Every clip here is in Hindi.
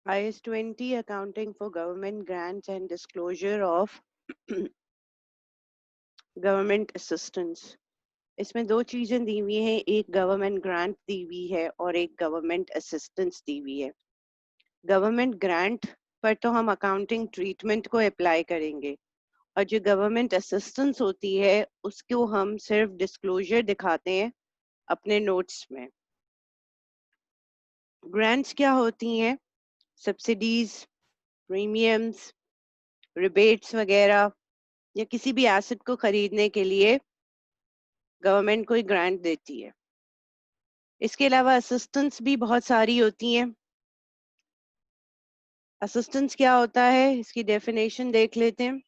IS 20 Accounting for Government Grants and Disclosure of Government Assistance। इसमें दो चीजें दी हुई हैं, एक गवर्नमेंट ग्रांट दी हुई है और एक गवर्नमेंट असिस्टेंस दी हुई है। गवर्नमेंट ग्रांट पर तो हम अकाउंटिंग ट्रीटमेंट को अप्लाई करेंगे और जो गवर्नमेंट असिस्टेंस होती है उसको हम सिर्फ डिस्क्लोजर दिखाते हैं अपने नोट्स में। ग्रांट्स क्या होती हैं? सब्सिडीज, प्रीमियम्स, रिबेट्स वगैरह, या किसी भी एसेट को खरीदने के लिए गवर्नमेंट कोई ग्रांट देती है। इसके अलावा असिस्टेंस भी बहुत सारी होती हैं। असिस्टेंस क्या होता है, इसकी डेफिनेशन देख लेते हैं।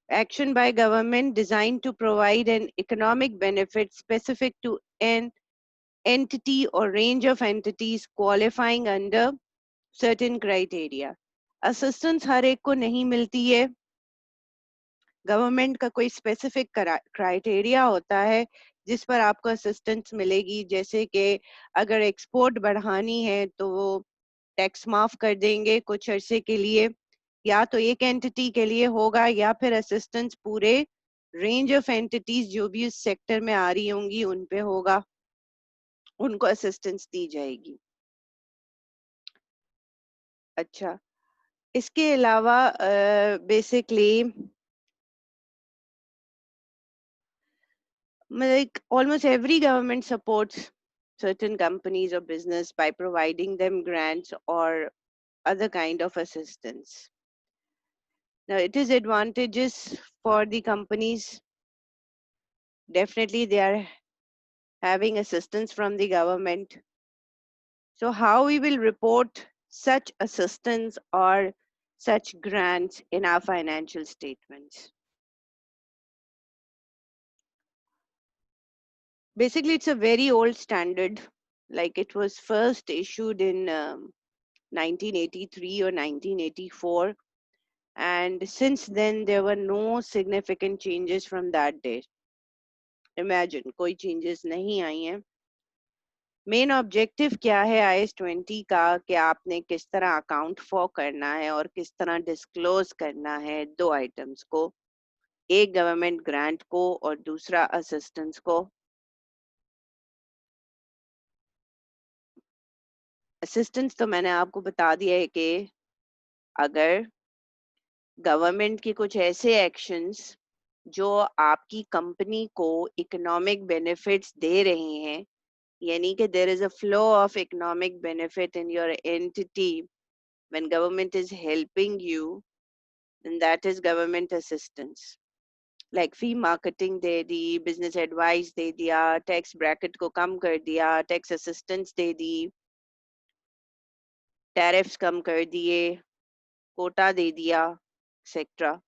Action by government designed to provide an economic benefit specific to an entity or range of entities qualifying under certain criteria। Assistance हर एक को नहीं मिलती है। गवर्नमेंट का कोई स्पेसिफिक क्राइटेरिया होता है जिस पर आपको असिस्टेंस मिलेगी। जैसे कि अगर एक्सपोर्ट बढ़ानी है तो वो टैक्स माफ कर देंगे कुछ अरसे के लिए, या तो एक एंटिटी के लिए होगा या फिर असिस्टेंस पूरे रेंज ऑफ एंटिटीज जो भी उस सेक्टर में आ रही होंगी उन पे होगा, उनको असिस्टेंस दी जाएगी। अच्छा, इसके अलावा basically like almost every government supports certain companies or business by providing them grants or other kind of assistance. Now it is advantages for the companies. Definitely they are having assistance from the government. So how we will report such assistance or such grants in our financial statements? Basically, it's a very old standard. Like it was first issued in 1983 or 1984, and since then there were no significant changes from that day. Imagine, कोई changes नहीं आई हैं। मेन ऑब्जेक्टिव क्या है IS 20 का कि आपने किस तरह अकाउंट फॉर करना है और किस तरह डिस्क्लोज करना है दो आइटम्स को, एक गवर्नमेंट ग्रांट को और दूसरा असिस्टेंस को। असिस्टेंस तो मैंने आपको बता दिया है कि अगर गवर्नमेंट के कुछ ऐसे एक्शंस जो आपकी कंपनी को इकोनॉमिक बेनिफिट्स दे रहे हैं, यानी कि there is a flow of economic benefit in your entity when government is helping you, then that is government assistance. Like fee marketing दे दी, बिजनेस एडवाइस दे दिया, टैक्स ब्रैकेट को कम कर दिया, टैक्स असिस्टेंस दे दी, टैरिफ्स कम कर दिए, कोटा दे दिया, एक्सेट्रा।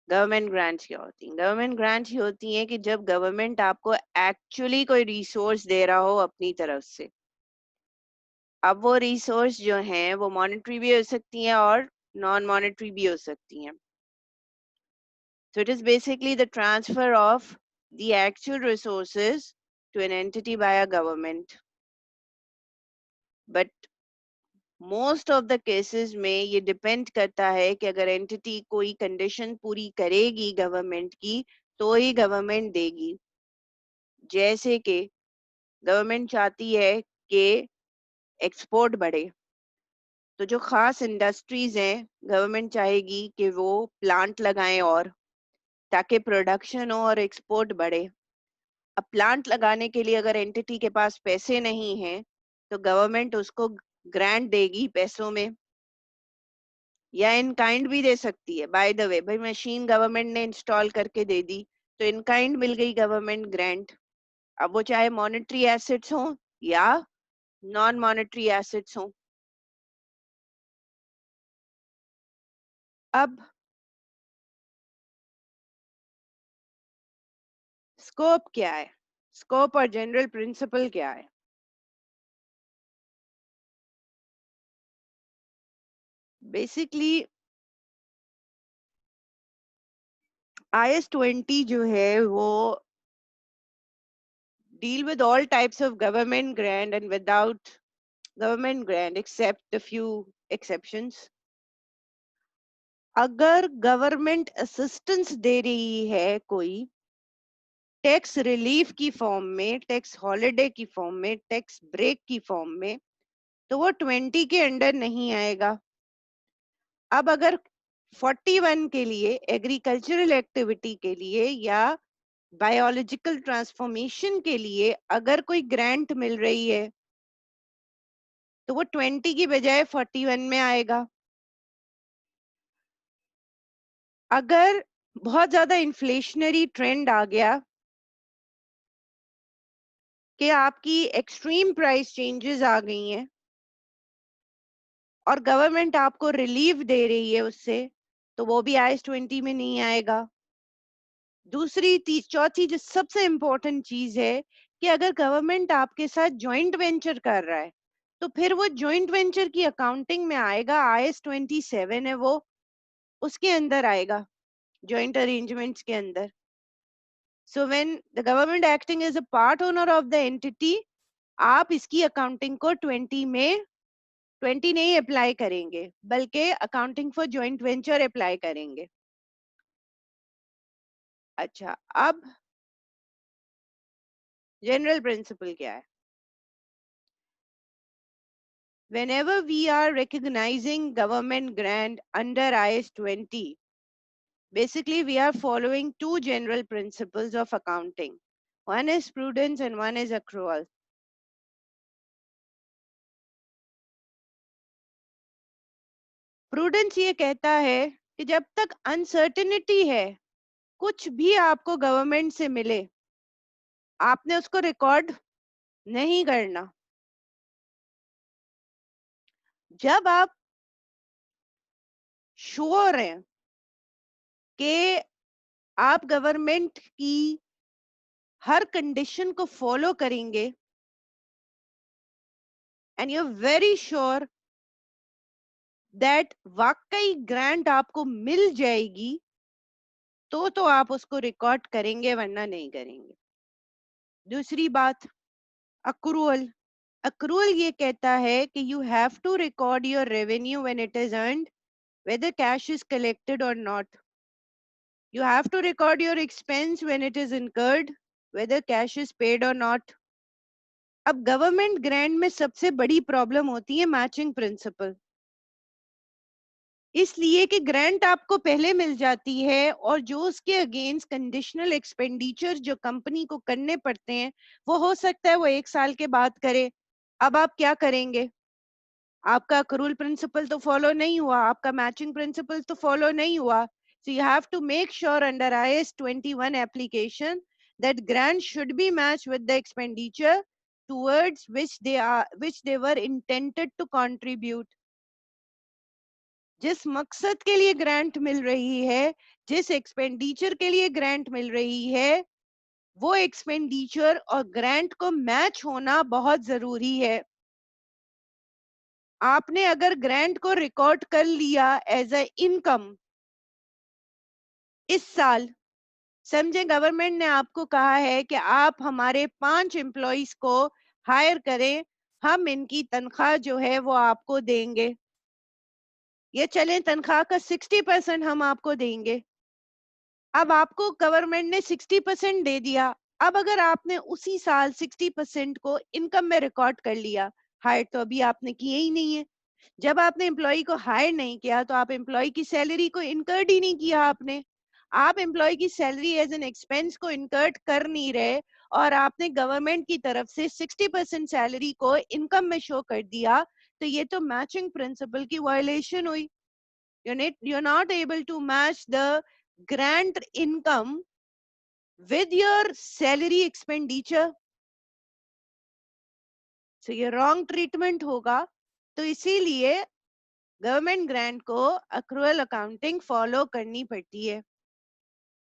गवर्नमेंट ग्रांट्स क्या होती हैं? गवर्नमेंट ग्रांट्स ये होती हैं कि जब गवर्नमेंट आपको एक्चुअली कोई रिसोर्स दे रहा हो अपनी तरफ से। अब वो रिसोर्स जो हैं वो मॉनेटरी भी हो सकती हैं और नॉन मॉनेटरी भी हो सकती हैं। So it is basically the transfer of the actual resources to an entity by a government. But most of the cases में ये डिपेंड करता है कि अगर एंटिटी कोई कंडीशन पूरी करेगी गवर्नमेंट की तो ही गवर्नमेंट देगी। जैसे कि गवर्नमेंट चाहती है कि एक्सपोर्ट बढ़े, तो जो खास इंडस्ट्रीज हैं गवर्नमेंट चाहेगी कि वो प्लांट लगाएं और ताकि प्रोडक्शन हो और एक्सपोर्ट बढ़े। अब प्लांट लगाने के लिए अगर एंटिटी के पास पैसे नहीं हैं तो गवर्नमेंट उसको ग्रांट देगी पैसों में, या इन काइंड भी दे सकती है। बाय द वे, भाई मशीन गवर्नमेंट ने इंस्टॉल करके दे दी तो इन काइंड मिल गई गवर्नमेंट ग्रांट। अब वो चाहे मॉनेटरी एसेट्स हो या नॉन मॉनेटरी एसेट्स हो। अब स्कोप क्या है? स्कोप और जनरल प्रिंसिपल क्या है? बेसिकली IS 20 जो है वो deal with all types of government grant and without government grant except a few exceptions. अगर गवर्नमेंट असिस्टेंस दे रही है कोई टैक्स रिलीफ की फॉर्म में, टैक्स हॉलिडे की फॉर्म में, टैक्स ब्रेक की फॉर्म में, तो वो 20 के अंडर नहीं आएगा। अब अगर 41 के लिए एग्रीकल्चरल एक्टिविटी के लिए या बायोलॉजिकल ट्रांसफॉर्मेशन के लिए अगर कोई ग्रांट मिल रही है तो वो 20 की बजाय 41 में आएगा। अगर बहुत ज्यादा इन्फ्लेशनरी ट्रेंड आ गया कि आपकी एक्सट्रीम प्राइस चेंजेस आ गई हैं और गवर्नमेंट आपको रिलीफ दे रही है उससे, तो वो भी आईएस 20 में नहीं आएगा। दूसरी चौथी जो सबसे इम्पोर्टेंट चीज है कि अगर गवर्नमेंट आपके साथ जॉइंट वेंचर कर रहा है तो फिर वो जॉइंट वेंचर की अकाउंटिंग में आएगा, आईएस 27 है वो, उसके अंदर आएगा, जॉइंट अरेंजमेंट्स के अंदर। So when the government acting as a part owner of the entity, आप इसकी अकाउंटिंग को 20 में 20 नहीं अप्लाई करेंगे बल्कि accounting for joint venture apply करेंगे। अच्छा, अब जनरल प्रिंसिपल क्या है? Whenever we are recognizing government grant under IS 20, basically we are following two general principles of accounting. One is prudence and one is accrual. Prudence ये कहता है कि जब तक अनसर्टेनिटी है, कुछ भी आपको गवर्नमेंट से मिले, आपने उसको रिकॉर्ड नहीं करना। जब आप श्योर हैं कि आप गवर्नमेंट की हर कंडीशन को फॉलो करेंगे and you are very sure that वाकई ग्रांट आपको मिल जाएगी, तो आप उसको रिकॉर्ड करेंगे वरना नहीं करेंगे। दूसरी बात, अक्रूअल। अक्रूअल ये कहता है कि you have to record your revenue when it is earned, whether cash is collected or not. You have to record your expense when it is incurred, whether cash is paid or not. अब गवर्नमेंट ग्रांट में सबसे बड़ी प्रॉब्लम होती है मैचिंग प्रिंसिपल, इसलिए कि ग्रांट आपको पहले मिल जाती है और जो उसके अगेंस्ट कंडीशनल एक्सपेंडिचर जो कंपनी को करने पड़ते हैं वो हो सकता है वो 1 साल के बाद करे। अब आप क्या करेंगे? आपका अक्रूवल प्रिंसिपल तो फॉलो नहीं हुआ, आपका मैचिंग प्रिंसिपल तो फॉलो नहीं हुआ। So you have to make sure under IS 21 application that grant should be matched with the expenditure towards which they were intended to contribute. जिस मकसद के लिए ग्रांट मिल रही है, जिस एक्सपेंडिचर के लिए ग्रांट मिल रही है, वो एक्सपेंडिचर और ग्रांट को मैच होना बहुत जरूरी है। आपने अगर ग्रांट को रिकॉर्ड कर लिया एज अ इनकम इस साल, समझे गवर्नमेंट ने आपको कहा है कि आप हमारे 5 एम्प्लॉइज को हायर करें, हम इनकी तनख्वाह जो है वो आपको देंगे, ये चलें तनख्वाह का 60% हम आपको देंगे। अब आपको गवर्नमेंट ने 60% दे दिया। अब अगर आपने उसी साल 60% को इनकम में रिकॉर्ड कर लिया, हायर तो अभी आपने किए ही नहीं है। जब आपने एम्प्लॉय को हायर नहीं किया तो आप एम्प्लॉय की सैलरी को इनकर्ड ही नहीं किया आपने। आप एम्प्लॉय की सैलरी एज एन एक्सपेंस को इनकर्ड कर नहीं रहे और आपने गवर्नमेंट की तरफ से 60% सैलरी को इनकम में शो कर दिया, तो ये तो मैचिंग प्रिंसिपल की वायलेशन हुई। You're not able to match the grant income with your salary expenditure, so ये wrong treatment होगा। तो इसीलिए गवर्नमेंट ग्रांट को अक्रूवल अकाउंटिंग फॉलो करनी पड़ती है।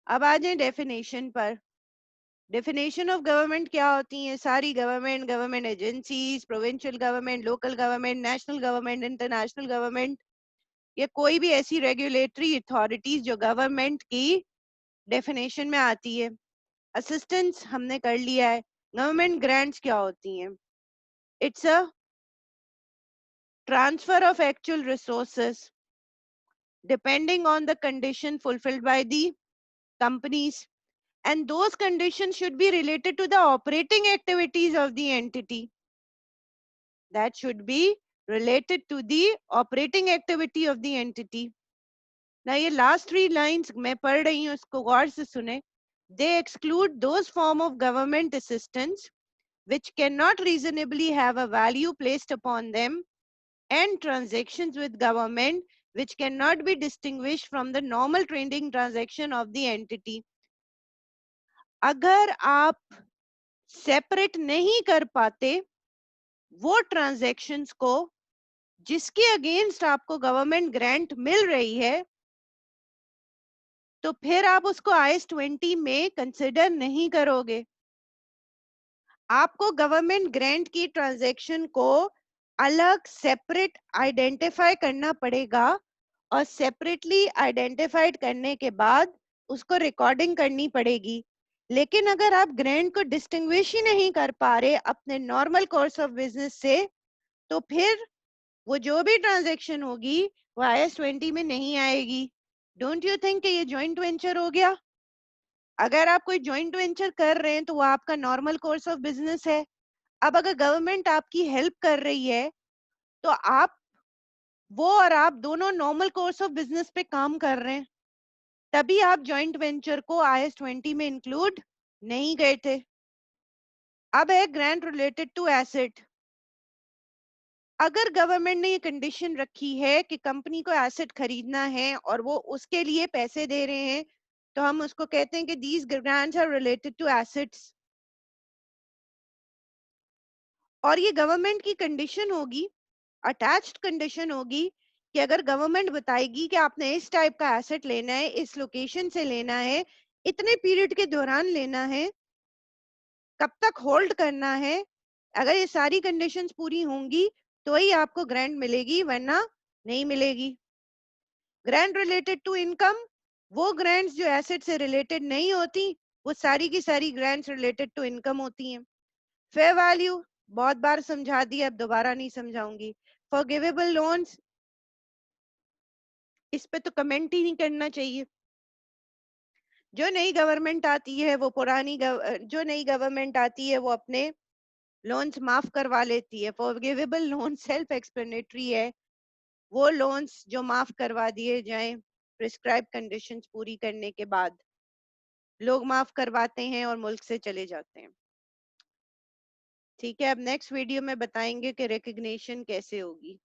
अब आ जाए डेफिनेशन पर। डेफिनेशन ऑफ गवर्नमेंट क्या होती है? सारी government, government agencies, provincial government, local government, national government, international government, या कोई भी ऐसी रेगुलेटरी अथॉरिटीज जो गवर्नमेंट की डेफिनेशन में आती है। असिस्टेंस हमने कर लिया है। गवर्नमेंट ग्रांट्स क्या होती हैं? It's a transfer of actual resources depending on the condition fulfilled by the companies, and those conditions should be related to the operating activities of the entity. That should be related to the operating activity of the entity. Now ये last 3 lines मैं पढ़ रही हूँ, इसको गौर से सुने. They exclude those form of government assistance which cannot reasonably have a value placed upon them, and transactions with government which cannot be distinguished from the normal trading transaction of the entity. अगर आप सेपरेट नहीं कर पाते वो ट्रांजैक्शंस को जिसके अगेंस्ट आपको गवर्नमेंट ग्रांट मिल रही है, तो फिर आप उसको IAS 20 में कंसिडर नहीं करोगे. आपको गवर्नमेंट ग्रांट की ट्रांजैक्शन को अलग सेपरेट आइडेंटिफाई करना पड़ेगा, और सेपरेटली आइडेंटिफाइड करने के बाद उसको रिकॉर्डिंग करनी पड़ेगी. लेकिन अगर आप ग्रांट को डिस्टिंग्विश ही नहीं कर पा रहे अपने नॉर्मल कोर्स ऑफ बिजनेस से, तो फिर वो जो भी ट्रांजैक्शन होगी वो IAS 20 में नहीं आएगी. डोंट यू थिंक कि ये जॉइंट वेंचर हो गया? अगर आप कोई जॉइंट वेंचर कर रहे हैं तो वो आपका नॉर्मल कोर्स ऑफ बिजनेस है. अब अगर गवर्नमेंट आपकी हेल्प कर रही है तो आप वो और आप दोनों नॉर्मल कोर्स ऑफ बिजनेस पे काम कर रहे हैं, तभी आप जॉइंट वेंचर को IAS 20 में इंक्लूड नहीं गए थे. अब है ग्रांट रिलेटेड टू एसेट. अगर गवर्नमेंट ने ये कंडीशन रखी है कि कंपनी को एसेट खरीदना है और वो उसके लिए पैसे दे रहे हैं, तो हम उसको कहते हैं कि these grants are related to assets. और ये गवर्नमेंट की कंडीशन होगी, अटैच्ड कंडीशन होगी, कि अगर गवर्नमेंट बताएगी कि आपने इस टाइप का एसेट लेना है, इस लोकेशन से लेना है, इतने पीरियड के दौरान लेना है, कब तक होल्ड करना है, अगर ये सारी कंडीशंस पूरी होंगी तो ही आपको ग्रांट मिलेगी, वरना नहीं मिलेगी. ग्रांट रिलेटेड टू इनकम, वो ग्रांट्स जो एसेट से रिलेटेड नहीं होती, वो सारी की सारी ग्रांट्स रिलेटेड टू इनकम होती हैं. फेयर वैल्यू बहुत बार समझा दिया, अब दोबारा नहीं समझाऊंगी. फॉरगिवेबल लोन्स, इस पे तो कमेंट ही नहीं करना चाहिए. जो नई गवर्नमेंट आती है वो जो नई गवर्नमेंट आती है वो अपने लोन्स माफ करवा लेती है. फॉरगिवेबल लोन सेल्फ एक्सप्लेनेटरी है. वो लोन्स जो माफ करवा दिए जाएं प्रिस्क्राइब कंडीशंस पूरी करने के बाद, लोग माफ करवाते हैं और मुल्क से चले जाते हैं. ठीक है, अब नेक्स्ट वीडियो में बताएंगे कि रिकग्निशन कैसे होगी.